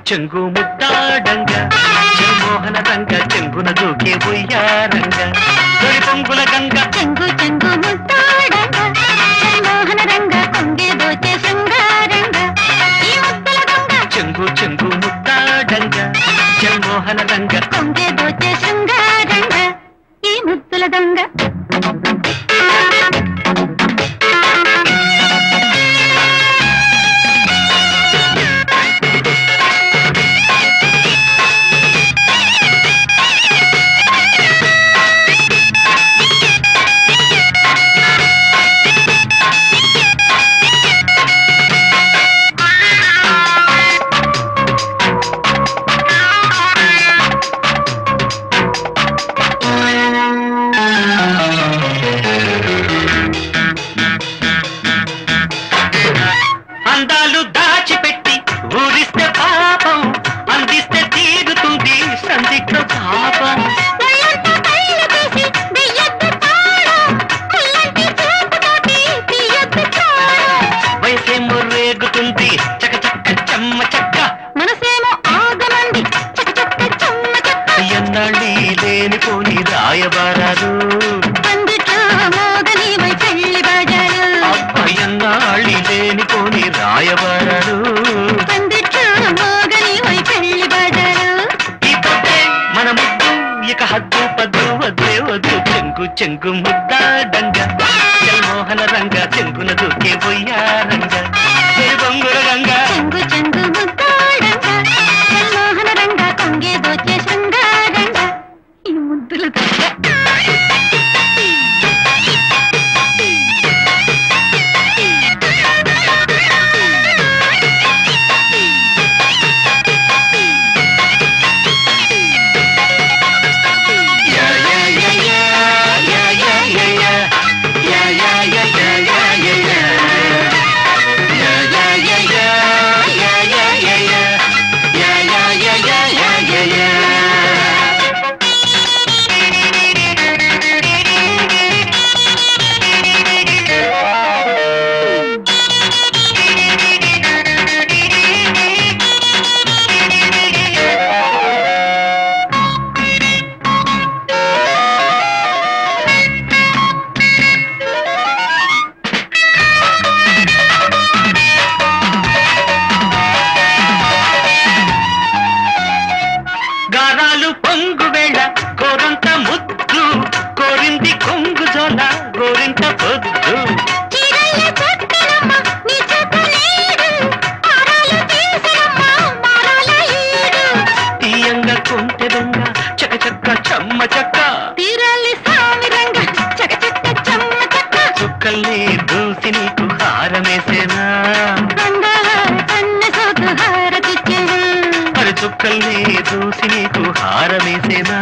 చెంగు ముద్దాడంగా మోహన రంగ చెంగున దూకే ఉయ్యారంగా తొలి పొంగుల గంగ చెంగు చెంగు ముద్దాడంగా మోహన రంగ కొంగే దోచే శృంగారంగా ఈ ముద్దుల గంగ చెంగు చెంగు ముద్దాడంగా మోహన రంగ కొంగే దోచే శృంగారంగా ఈ ముద్దుల గంగ అందాలు దాచిపెట్టి ఊరిస్తే పాపం అందిస్తే తీరుతుంది సందిగ్ధ పాపం వయసేమో రేగుతుంది చక చక్క చెమ్మ చెక్క మనసేమో ఆగమంది చక చక్క చెమ్మ చెక్క ఎన్నాళ్ళి లేనిపోని రాయబారాలు పందిట్లో మోగని వై పెళ్లి బాజాలు ఎన్నాళ్ళి లేనిపోని రాయబారాలు పందిట్లో మోగని వై పెళ్లి బాజాలు ఈ పొద్దే మన ముద్దు ఇక హద్దు పద్దు వద్దే వద్దు చెంగు చెంగు ముద్దాడంగా మోహన రంగ చెంగున దూకే పోయారంగా బొంగుల గంగా చెంగు చెంగు ముద్దాడంగా మోహన రంగ కొంగే దోచే శృంగారంగా ఈ ముద్దుల గారాలు పొంగు వేళ కోరంత ముద్దు కోరింది కొంగు జోల గోరింట పొద్దు తీయంగా కొంటె దొంగ చక చక్క చెమ్మ చక్క తీరాలి సామి రంగ చక చక్క చెమ్మ చక్క చుక్కల్ని దూసి నీకు హారమేసేనా మరి చుక్కల్ని దూసి నీకు హారమేసేనా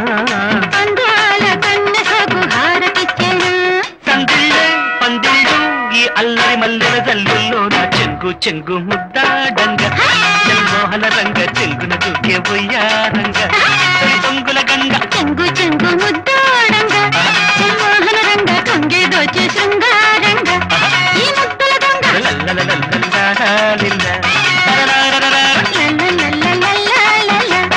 సందిళ్ళే పందిళ్ళు ఈ అల్లరి మల్లెల జల్లుల్లో నా చెంగు చెంగు ముద్దాడంగా మోహన రంగ చెంగున దూకే పోయారంగా